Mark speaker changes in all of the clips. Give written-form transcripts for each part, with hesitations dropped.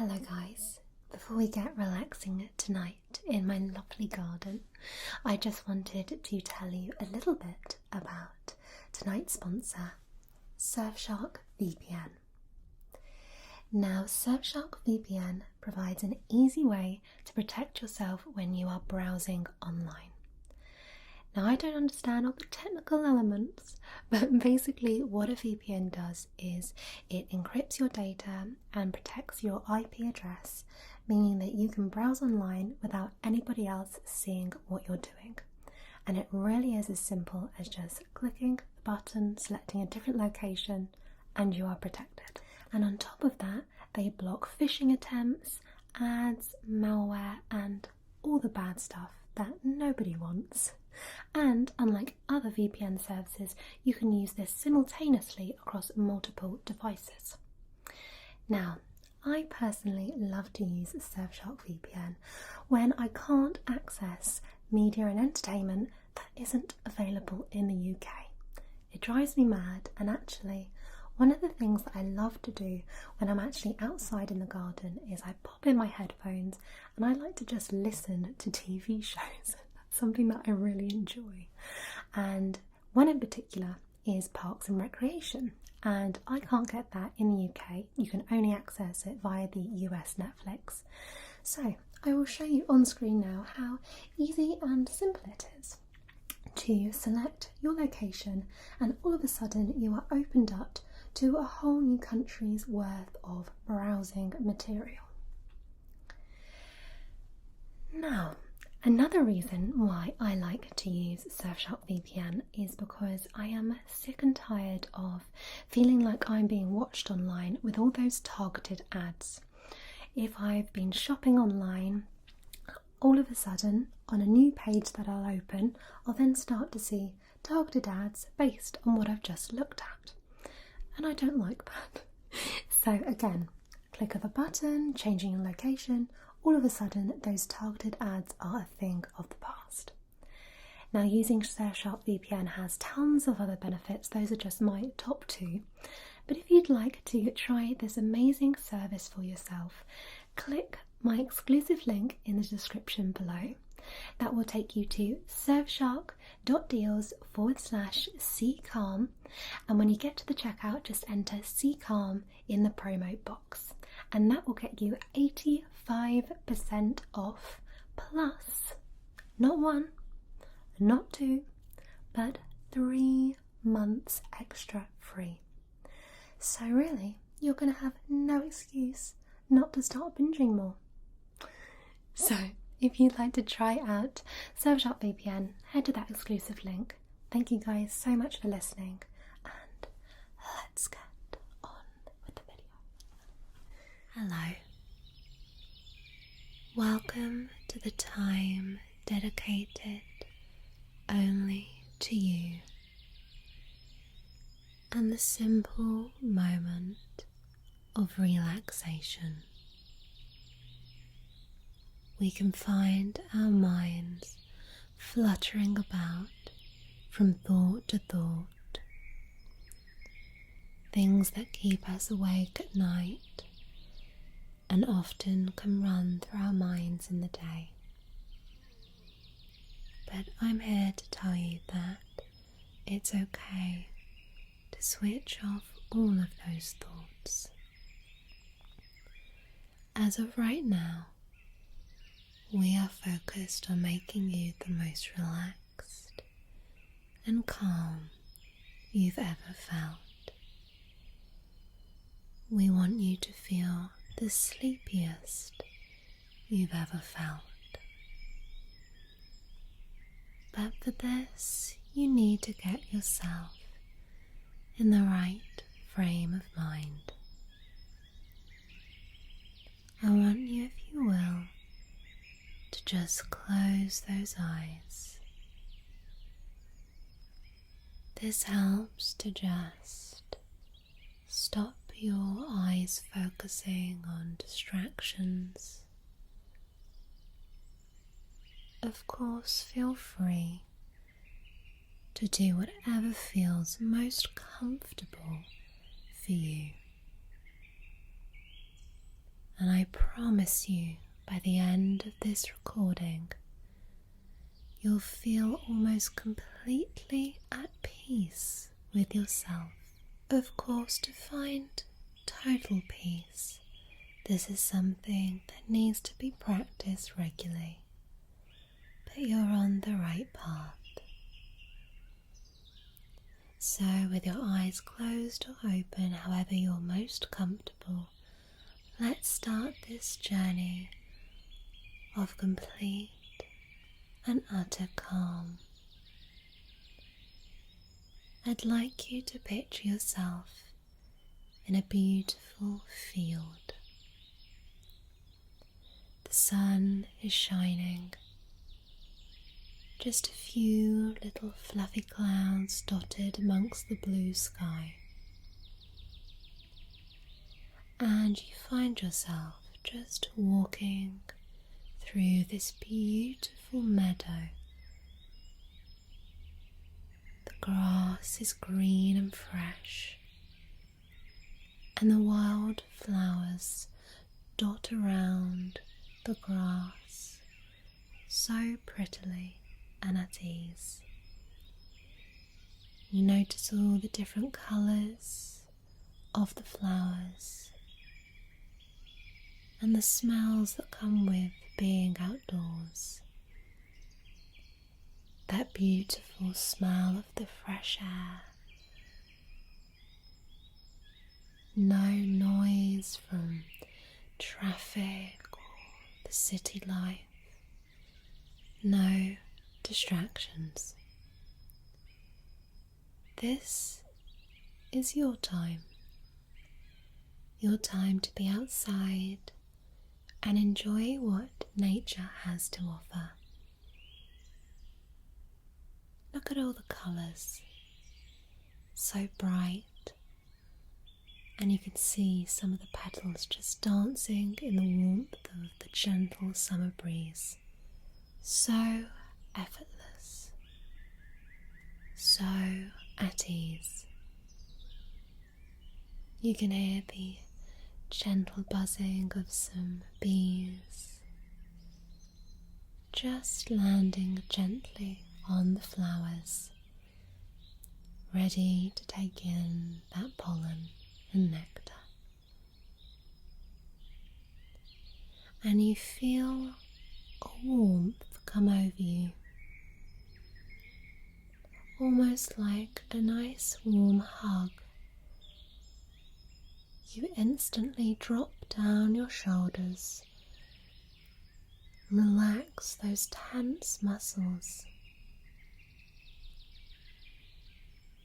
Speaker 1: Hello guys, before we get relaxing tonight in my lovely garden, I just wanted to tell you a little bit about tonight's sponsor, Surfshark VPN. Now, Surfshark VPN provides an easy way to protect yourself when you are browsing online. Now, I don't understand all the technical elements, but basically what a VPN does is it encrypts your data and protects your IP address, meaning that you can browse online without anybody else seeing what you're doing. And it really is as simple as just clicking the button, selecting a different location, and you are protected. And on top of that, they block phishing attempts, ads, malware, and all the bad stuff that nobody wants. And unlike other VPN services, you can use this simultaneously across multiple devices. Now, I personally love to use Surfshark VPN when I can't access media and entertainment that isn't available in the UK. It drives me mad, and actually, one of the things that I love to do when I'm actually outside in the garden is I pop in my headphones and I like to just listen to TV shows. Something that I really enjoy, and one in particular is Parks and Recreation, and I can't get that in the UK. You can only access it via the US Netflix. So I will show you on screen now how easy and simple it is to select your location, and all of a sudden you are opened up to a whole new country's worth of browsing material. Now, another reason why I like to use Surfshark VPN is because I am sick and tired of feeling like I'm being watched online with all those targeted ads. If I've been shopping online, all of a sudden on a new page that I'll open, I'll then start to see targeted ads based on what I've just looked at. And I don't like that. So again, click of a button, changing your location, all of a sudden those targeted ads are a thing of the past. Now, using Surfshark VPN has tons of other benefits. Those are just my top two. But if you'd like to try this amazing service for yourself, click my exclusive link in the description below. That will take you to surfshark.deals/ccalm, and when you get to the checkout, just enter ccalm in the promo box, and that will get you 85% off, plus not one, not two, but 3 months extra free. So really, you're going to have no excuse not to start binging more. So if you'd like to try out Surfshark VPN, head to that exclusive link. Thank you guys so much for listening, and let's get on with the video. Hello. Welcome to the time dedicated only to you, and the simple moment of relaxation. We can find our minds fluttering about from thought to thought, things that keep us awake at night and often can run through our minds in the day. But I'm here to tell you that it's okay to switch off all of those thoughts. As of right now, we are focused on making you the most relaxed and calm you've ever felt. We want you to feel the sleepiest you've ever felt. But for this, you need to get yourself in the right frame of mind. I want you, if you will, to just close those eyes. This helps to just stop your eyes focusing on distractions. Of course, feel free to do whatever feels most comfortable for you. And I promise you, by the end of this recording, you'll feel almost completely at peace with yourself. Of course, to find total peace, this is something that needs to be practiced regularly, but you're on the right path. So with your eyes closed or open, however you're most comfortable, let's start this journey of complete and utter calm. I'd like you to picture yourself in a beautiful field. The sun is shining. Just a few little fluffy clouds dotted amongst the blue sky. And you find yourself just walking through this beautiful meadow. The grass is green and fresh, and the wild flowers dot around the grass so prettily and at ease. You notice all the different colours of the flowers and the smells that come with being outdoors. That beautiful smell of the fresh air. No noise from traffic or the city life. No distractions. This is your time to be outside and enjoy what nature has to offer. Look at all the colours, so bright, and you can see some of the petals just dancing in the warmth of the gentle summer breeze. So effortless, so at ease. You can hear the gentle buzzing of some bees just landing gently on the flowers, ready to take in that pollen and nectar. And you feel a warmth come over you, almost like a nice warm hug. You instantly drop down your shoulders and relax those tense muscles.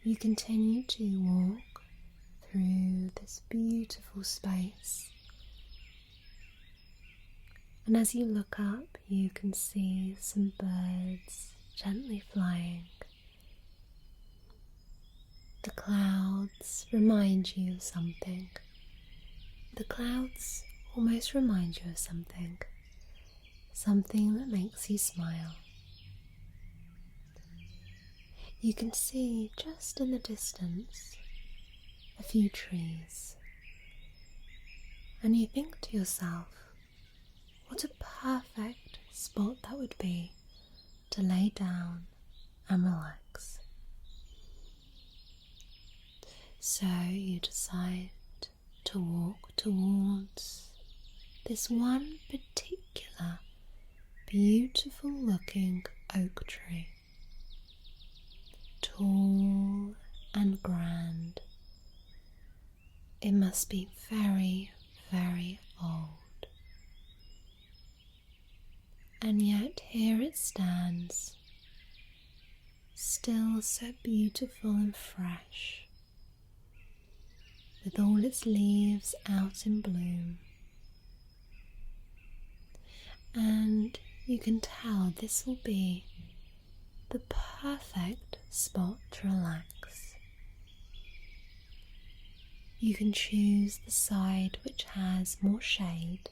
Speaker 1: You continue to walk through this beautiful space. And as you look up, you can see some birds gently flying. The clouds remind you of something. The clouds almost remind you of something. Something that makes you smile. You can see just in the distance a few trees. And you think to yourself, what a perfect spot that would be to lay down and relax. So you decide to walk towards this one particular beautiful looking oak tree. Tall and grand. It must be very, very old. And yet here it stands, still so beautiful and fresh, with all its leaves out in bloom. And you can tell this will be the perfect spot to relax. You can choose the side which has more shade,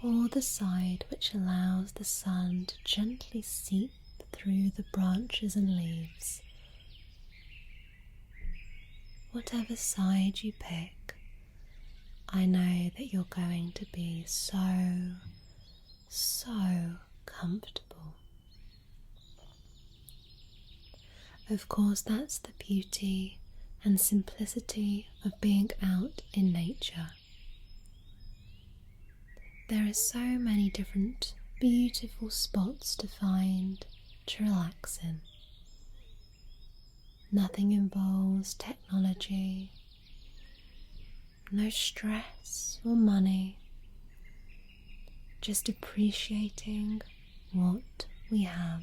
Speaker 1: or the side which allows the sun to gently seep through the branches and leaves. Whatever side you pick, I know that you're going to be so comfortable. Of course, that's the beauty and simplicity of being out in nature. There are so many different beautiful spots to find to relax in. Nothing involves technology, no stress or money, just appreciating what we have.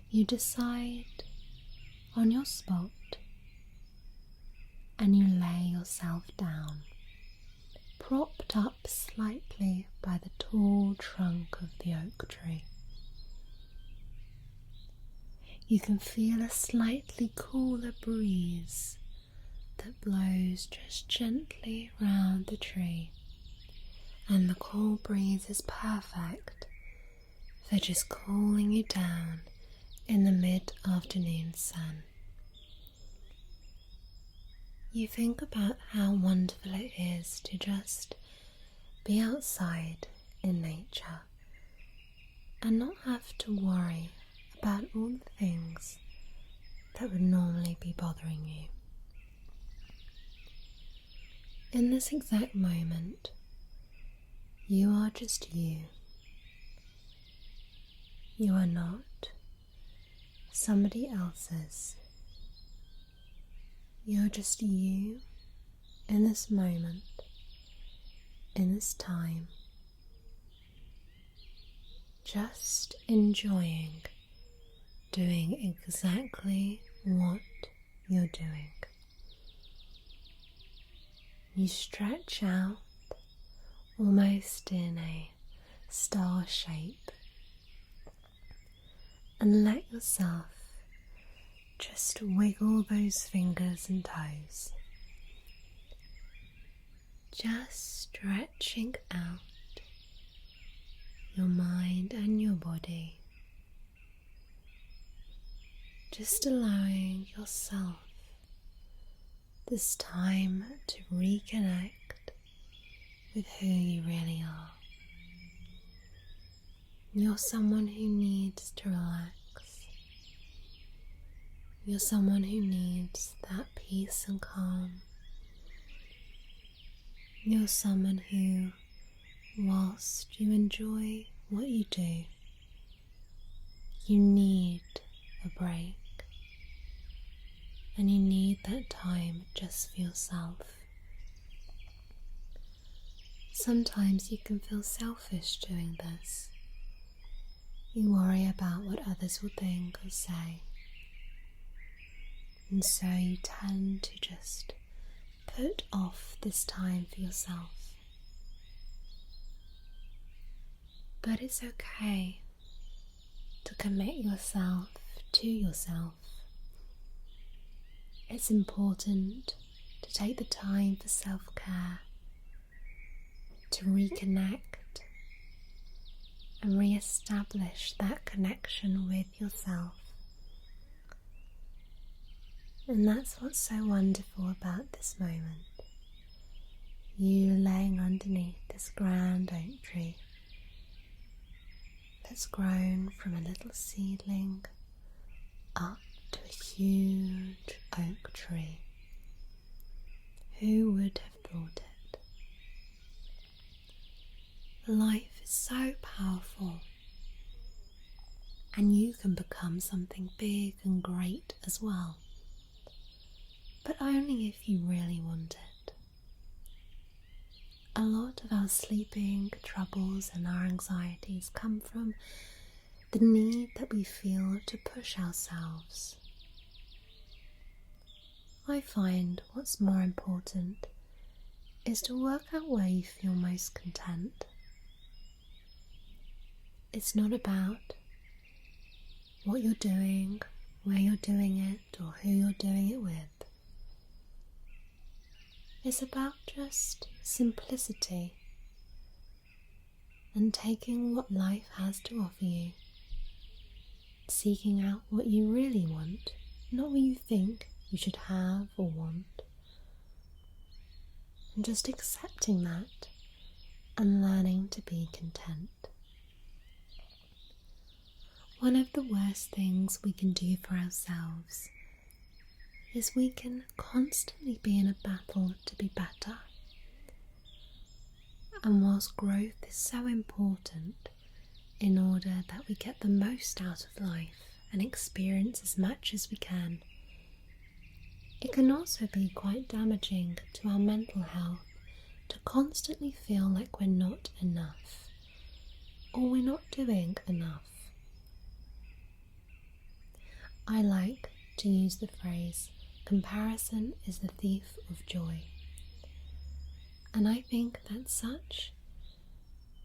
Speaker 1: You decide on your spot and you lay yourself down, propped up slightly by the tall trunk of the oak tree. You can feel a slightly cooler breeze that blows just gently round the tree, and the cool breeze is perfect for just cooling you down in the mid-afternoon sun. You think about how wonderful it is to just be outside in nature and not have to worry about all the things that would normally be bothering you. In this exact moment, you are just you. You are not somebody else's. You're just you in this moment, in this time, just enjoying doing exactly what you're doing. You stretch out almost in a star shape and let yourself just wiggle those fingers and toes, just stretching out your mind and your body, just allowing yourself this time to reconnect with who you really are. You're someone who needs to relax. You're someone who needs that peace and calm. You're someone who, whilst you enjoy what you do, you need a break. And you need that time just for yourself. Sometimes you can feel selfish doing this. You worry about what others will think or say. And so you tend to just put off this time for yourself. But it's okay to commit yourself to yourself. It's important to take the time for self-care, to reconnect and re-establish that connection with yourself. And that's what's so wonderful about this moment. You laying underneath this grand oak tree that's grown from a little seedling up to a huge oak tree. Who would have thought it? Life is so powerful, and you can become something big and great as well, but only if you really want it. A lot of our sleeping troubles and our anxieties come from the need that we feel to push ourselves. I find what's more important is to work out where you feel most content. It's not about what you're doing, where you're doing it, or who you're doing it with. It's about just simplicity and taking what life has to offer you, seeking out what you really want, not what you think you should have or want, and just accepting that and learning to be content. One of the worst things we can do for ourselves is we can constantly be in a battle to be better. And whilst growth is so important in order that we get the most out of life and experience as much as we can, it can also be quite damaging to our mental health to constantly feel like we're not enough or we're not doing enough. I like to use the phrase, comparison is the thief of joy. And I think that's such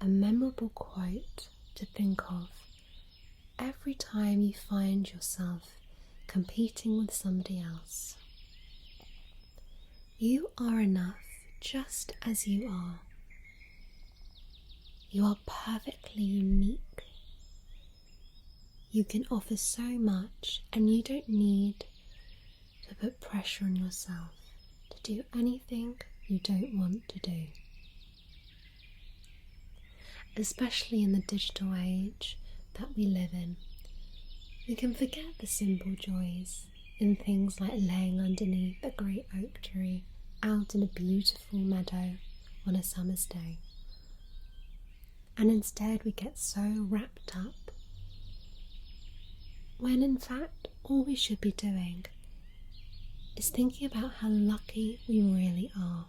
Speaker 1: a memorable quote to think of every time you find yourself competing with somebody else. You are enough just as you are. You are perfectly unique. You can offer so much, and you don't need to put pressure on yourself to do anything you don't want to do. Especially in the digital age that we live in, we can forget the simple joys in things like laying underneath a great oak tree out in a beautiful meadow on a summer's day. And instead we get so wrapped up when in fact all we should be doing is thinking about how lucky we really are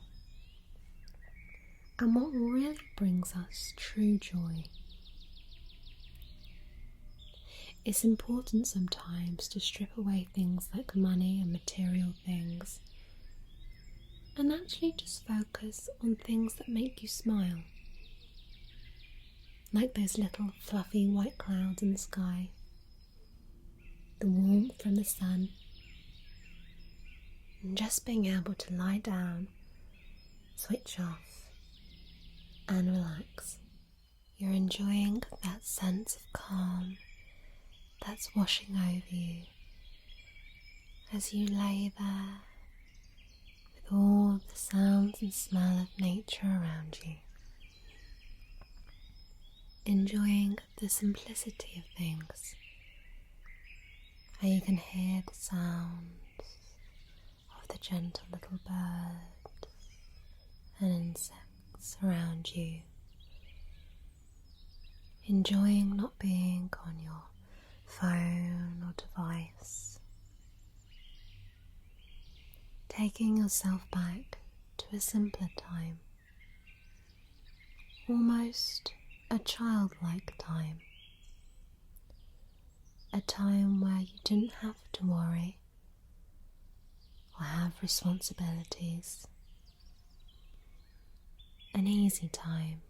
Speaker 1: and what really brings us true joy. It's important sometimes to strip away things like money and material things and actually just focus on things that make you smile, like those little fluffy white clouds in the sky, the warmth from the sun, and just being able to lie down, switch off, and relax. You're enjoying that sense of calm that's washing over you as you lay there with all the sounds and smell of nature around you, enjoying the simplicity of things. How you can hear the sounds of the gentle little birds and insects around you. Enjoying not being on your phone or device. Taking yourself back to a simpler time. Almost a childlike time. A time where you didn't have to worry or have responsibilities. An easy time,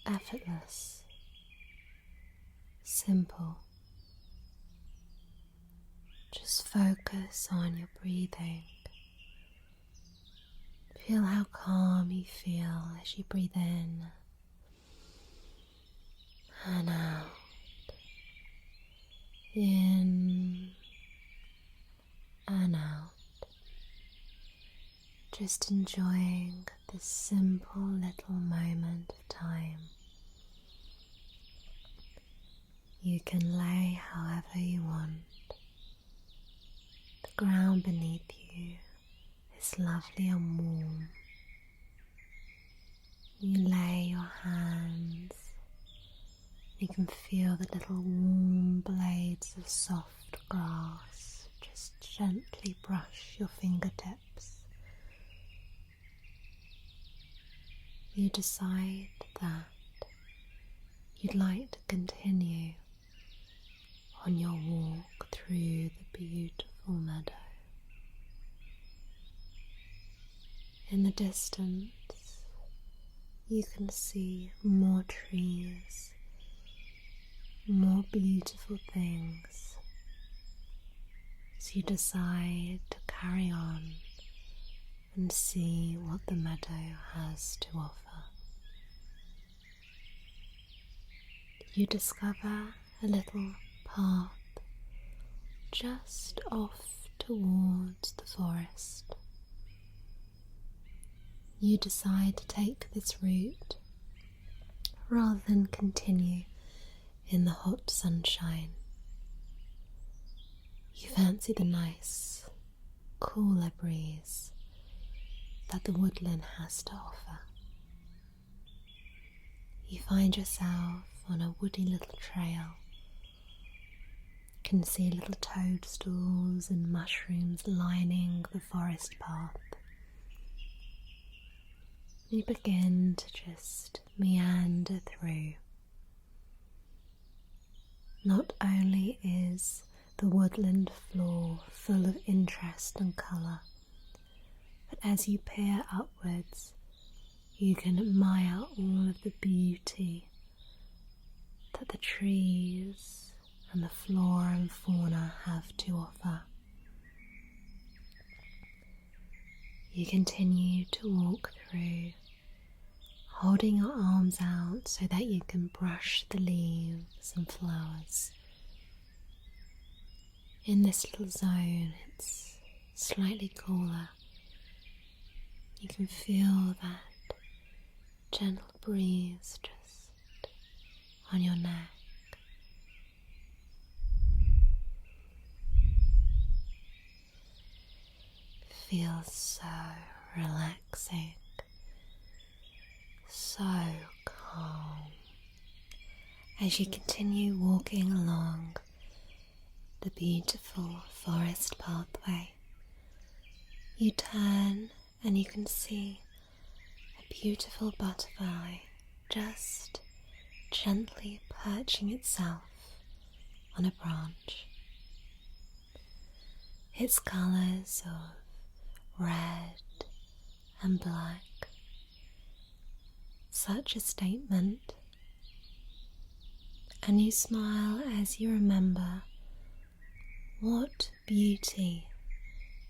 Speaker 1: effortless, simple. Just focus on your breathing. Feel how calm you feel as you breathe in and out. In and out, just enjoying this simple little moment of time. You can lay however you want. The ground beneath you is lovely and warm. You lay your hands. You can feel the little warm blades of soft grass just gently brush your fingertips. You decide that you'd like to continue on your walk through the beautiful meadow. In the distance, you can see more trees, more beautiful things, so you decide to carry on and see what the meadow has to offer. You discover a little path just off towards the forest. you decide to take this route rather than continue in the hot sunshine. You fancy the nice, cooler breeze that the woodland has to offer. You find yourself on a woody little trail. You can see little toadstools and mushrooms lining the forest path. You begin to just meander through. Not only is the woodland floor full of interest and colour, but as you peer upwards, you can admire all of the beauty that the trees and the flora and fauna have to offer. You continue to walk through, holding your arms out so that you can brush the leaves and flowers. In this little zone, it's slightly cooler. You can feel that gentle breeze just on your neck. Feels so relaxing, so calm. As you continue walking along the beautiful forest pathway, you turn and you can see a beautiful butterfly just gently perching itself on a branch. Its colours of red and black, such a statement, and you smile as you remember what beauty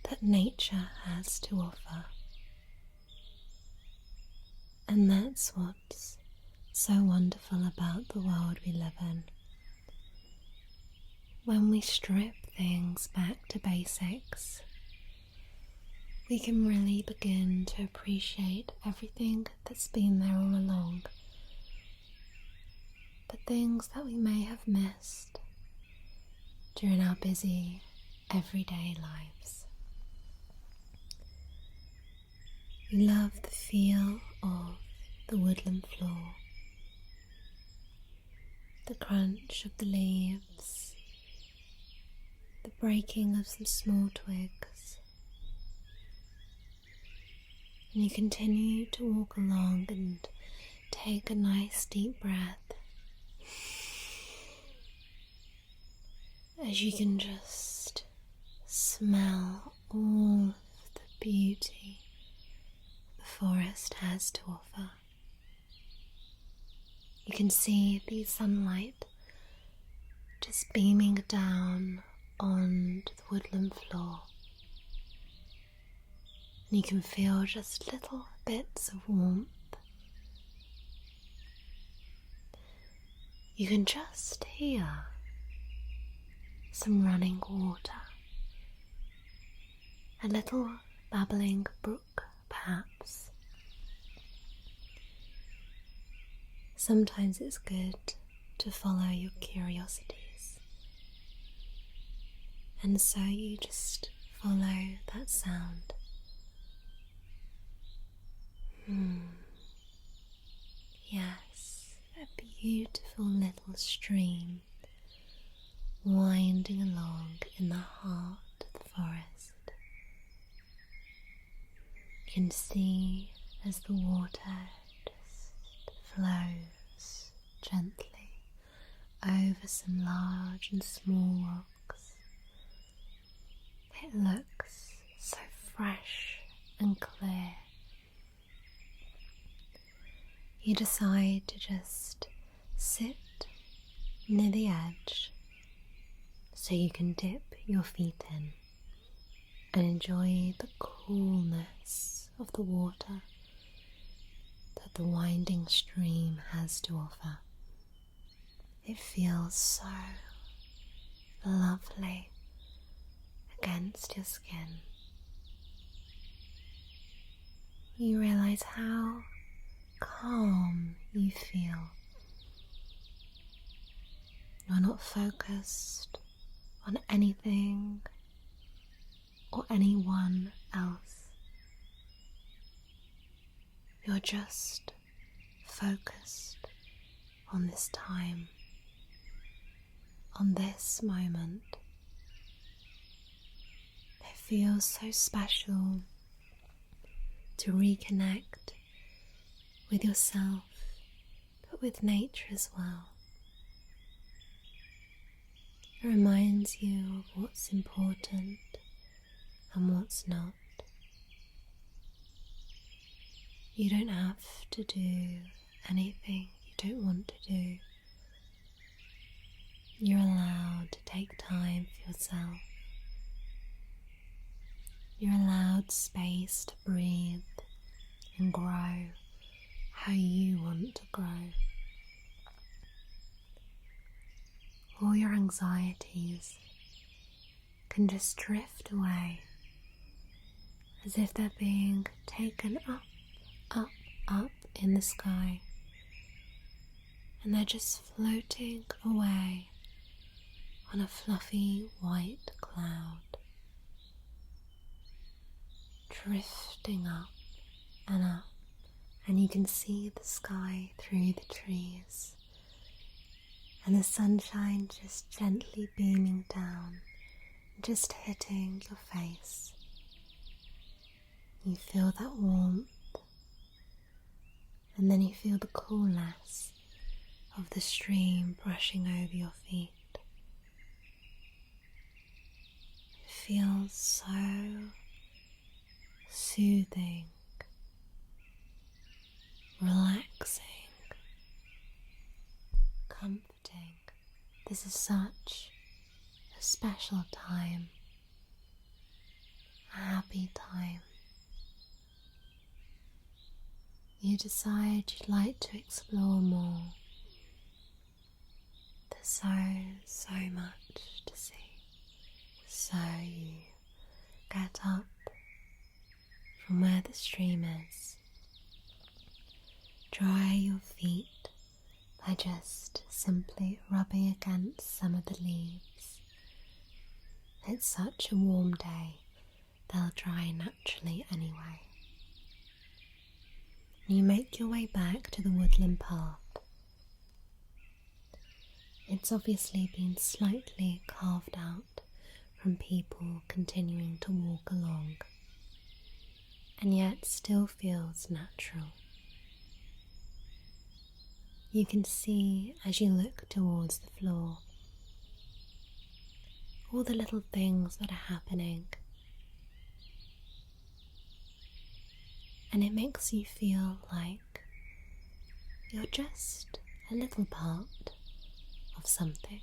Speaker 1: that nature has to offer. And that's what's so wonderful about the world we live in. When we strip things back to basics, we can really begin to appreciate everything that's been there all along. The things that we may have missed during our busy, everyday lives. We love the feel of the woodland floor, the crunch of the leaves, the breaking of some small twigs. And you continue to walk along and take a nice deep breath as you can just smell all of the beauty the forest has to offer. You can see the sunlight just beaming down onto the woodland floor. And you can feel just little bits of warmth. You can just hear some running water, a little babbling brook perhaps. Sometimes it's good to follow your curiosities, and so you just follow that sound. Yes, a beautiful little stream winding along in the heart of the forest. You can see as the water just flows gently over some large and small rocks. It looks so fresh and clear. You decide to just sit near the edge so you can dip your feet in and enjoy the coolness of the water that the winding stream has to offer. It feels so lovely against your skin. You realize Realize how calm you feel. You're not focused on anything or anyone else. You're just focused on this time, on this moment. It feels so special to reconnect with yourself, but with nature as well. It reminds you of what's important and what's not. You don't have to do anything you don't want to do. You're allowed to take time for yourself. You're allowed space to breathe and grow how you want to grow. All your anxieties can just drift away as if they're being taken up, up, up in the sky, and they're just floating away on a fluffy white cloud, drifting up, and you can see the sky through the trees, and the sunshine just gently beaming down, just hitting your face. You feel that warmth, and then you feel the coolness of the stream brushing over your feet. It feels so soothing, relaxing, comforting. This is such a special time, a happy time. You decide you'd like to explore more. There's so much to see. So you get up from where the stream is, dry your feet by just simply rubbing against some of the leaves. It's such a warm day, they'll dry naturally anyway. You make your way back to the woodland path. It's obviously been slightly carved out from people continuing to walk along, and yet still feels natural. You can see as you look towards the floor all the little things that are happening, and it makes you feel like you're just a little part of something,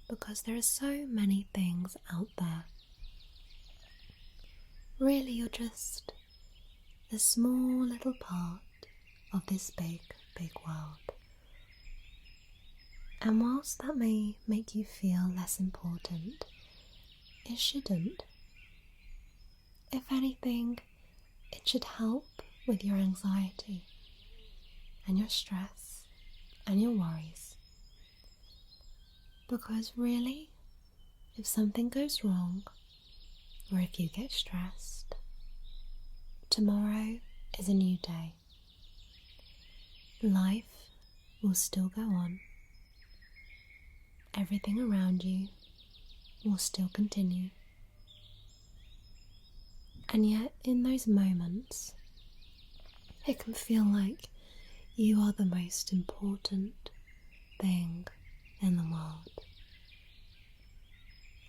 Speaker 1: because there are so many things out there. Really, you're just a small little part of this big world. And whilst that may make you feel less important, it shouldn't. If anything, it should help with your anxiety and your stress and your worries. Because really, if something goes wrong, or if you get stressed, tomorrow is a new day. Life will still go on. Everything around you will still continue. And yet, in those moments, it can feel like you are the most important thing in the world.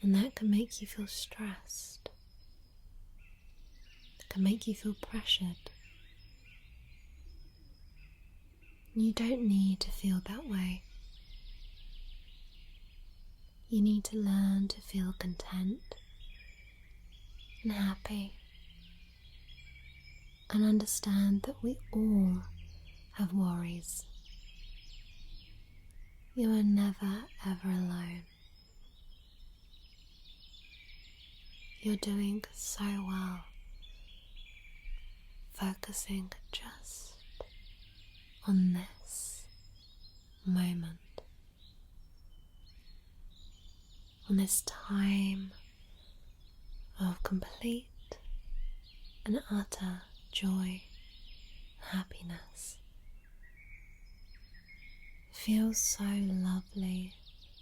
Speaker 1: And that can make you feel stressed. It can make you feel pressured. You don't need to feel that way. You need to learn to feel content and happy, and understand that we all have worries. You are never ever alone. You're doing so well. focusing just on this moment, on this time of complete and utter joy and happiness. It feels so lovely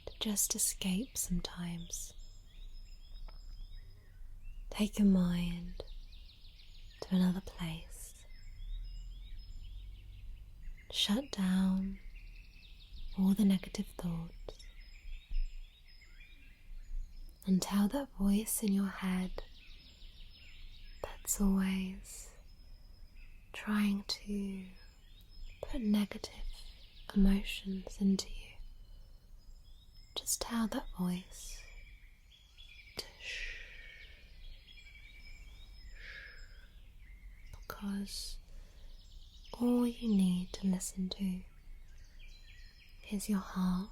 Speaker 1: to just escape sometimes. Take your mind to another place. Shut down all the negative thoughts and tell that voice in your head that's always trying to put negative emotions into you. Just tell that voice to shh. Because all you need to listen to is your heart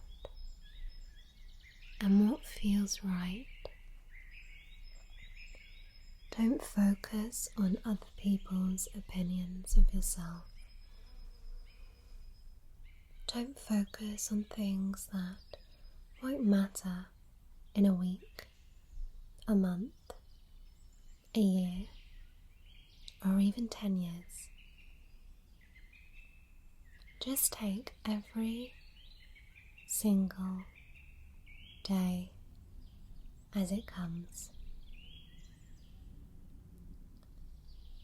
Speaker 1: and what feels right. Don't focus on other people's opinions of yourself. Don't focus on things that won't matter in a week, a month, a year, or even 10 years. Just take every single day as it comes.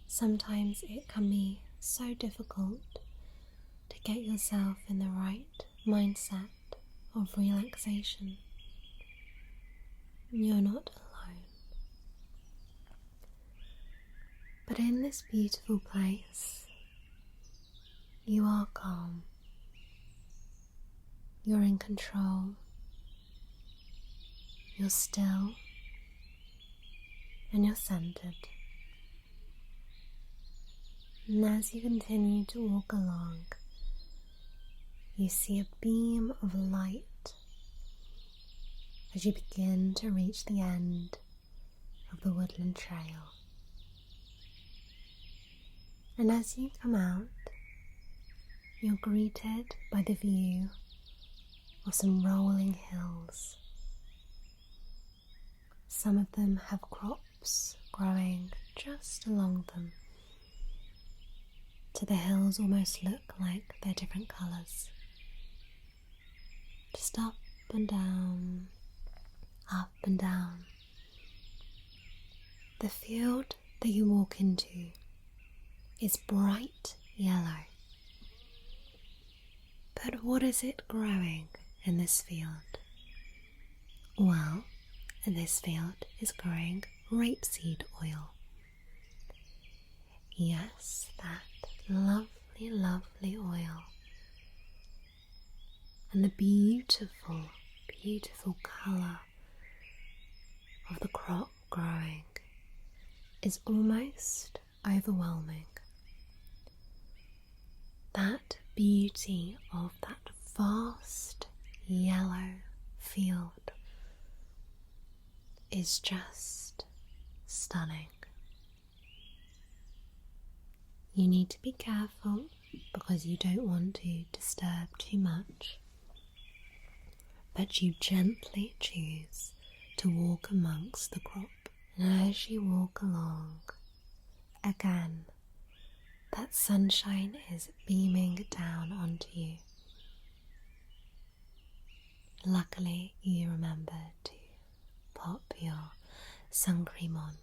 Speaker 1: Sometimes it can be so difficult to get yourself in the right mindset of relaxation. You're not alone. But in this beautiful place, you are calm. You're in control. You're still. And you're centered. And as you continue to walk along, you see a beam of light as you begin to reach the end of the woodland trail. And as you come out, you're greeted by the view of some rolling hills. Some of them have crops growing just along them, so the hills almost look like they're different colours. Just up and down, up and down. The field that you walk into is bright yellow. But what is it growing in this field? Well, this field is growing rapeseed oil. Yes, that lovely, lovely oil. And the beautiful, beautiful colour of the crop growing is almost overwhelming. That beauty of that vast yellow field is just stunning. You need to be careful because you don't want to disturb too much, but you gently choose to walk amongst the crop. And as you walk along, again, that sunshine is beaming down onto you. Luckily, you remember to pop your sun cream on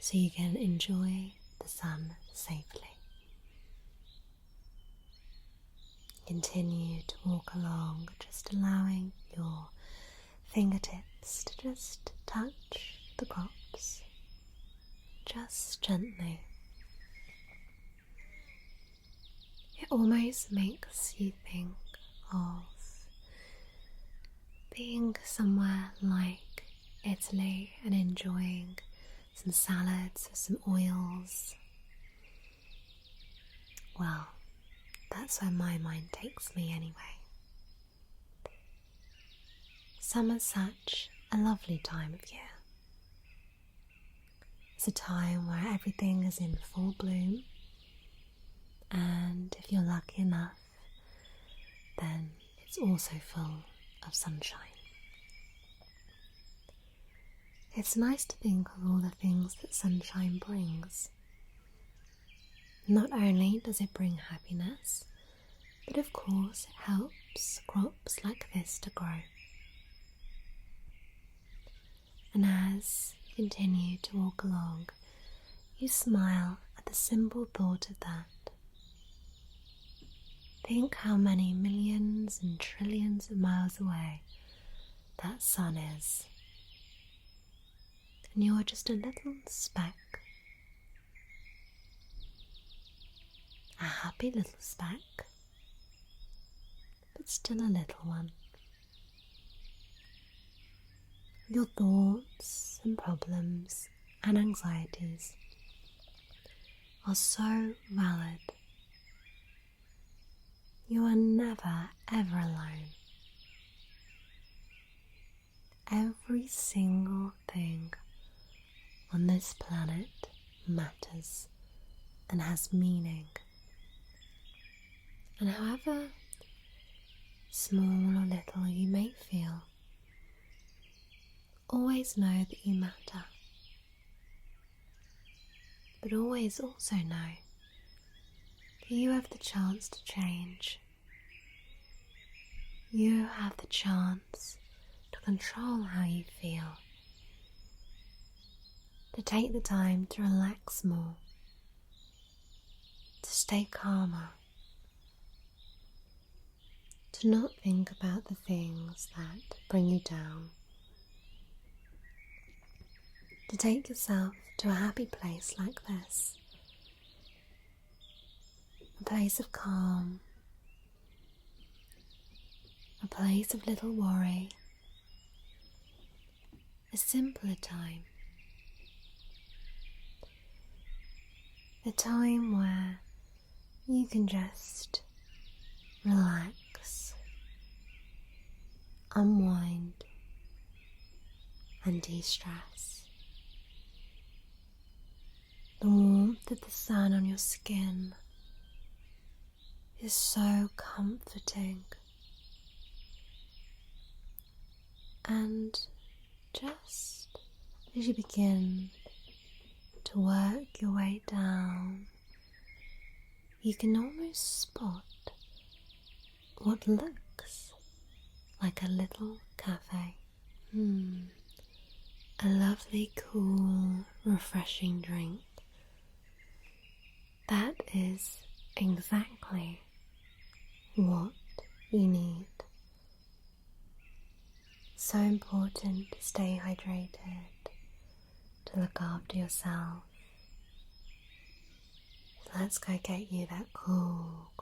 Speaker 1: so you can enjoy the sun safely. Continue to walk along, just allowing your fingertips to just touch the crops, just gently. It almost makes you think of being somewhere like Italy and enjoying some salads with some oils. Well, that's where my mind takes me anyway. Summer's such a lovely time of year. It's a time where everything is in full bloom, and if you're lucky enough, then it's also full of sunshine. It's nice to think of all the things that sunshine brings. Not only does it bring happiness, but of course it helps crops like this to grow. And as you continue to walk along, you smile at the simple thought of that. Think how many millions and trillions of miles away that sun is. And you're just a little speck. A happy little speck, but still a little one. Your thoughts and problems and anxieties are so valid. You are never ever alone. Every single thing on this planet matters and has meaning. And however small or little you may feel, always know that you matter. But always also know that you have the chance to change. You have the chance to control how you feel, to take the time to relax more, to stay calmer, to not think about the things that bring you down, to take yourself to a happy place like this, a place of calm, a place of little worry, a simpler time, a time where you can just relax, unwind and de-stress. The warmth of the sun on your skin is so comforting, and just as you begin to work your way down, you can almost spot what looks like a little cafe. A lovely, cool, refreshing drink. That is exactly what you need. So important to stay hydrated, to look after yourself. So let's go get you that cool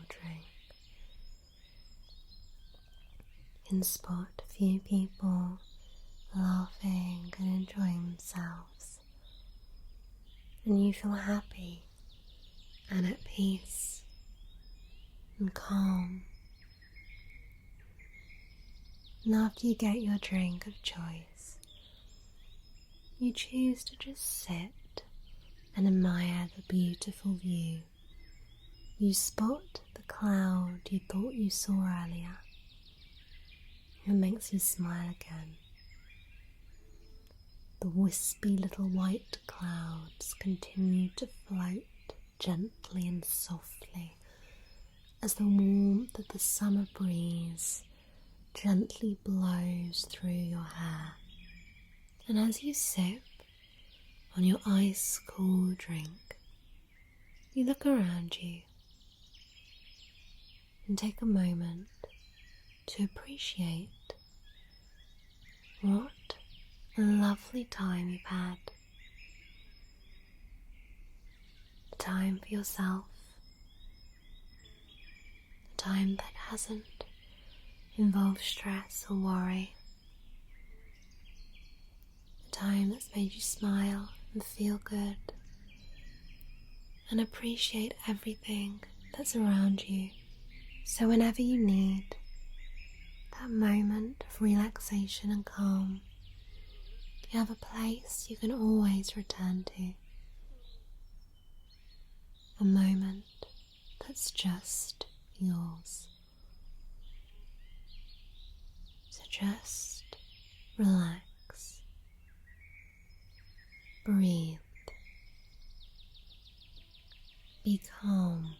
Speaker 1: drink. You can spot a few people laughing and enjoying themselves, and you feel happy and at peace and calm. And after you get your drink of choice, you choose to just sit and admire the beautiful view. You spot the cloud you thought you saw earlier. It makes you smile again. The wispy little white clouds continue to float gently and softly as the warmth of the summer breeze gently blows through your hair. And as you sip on your ice-cool drink, you look around you and take a moment to appreciate what a lovely time you've had. Time for yourself, a time that hasn't involved stress or worry, a time that's made you smile and feel good and appreciate everything that's around you. So whenever you need that moment of relaxation and calm, You have a place you can always return to. A moment that's just yours. So just relax, breathe, be calm,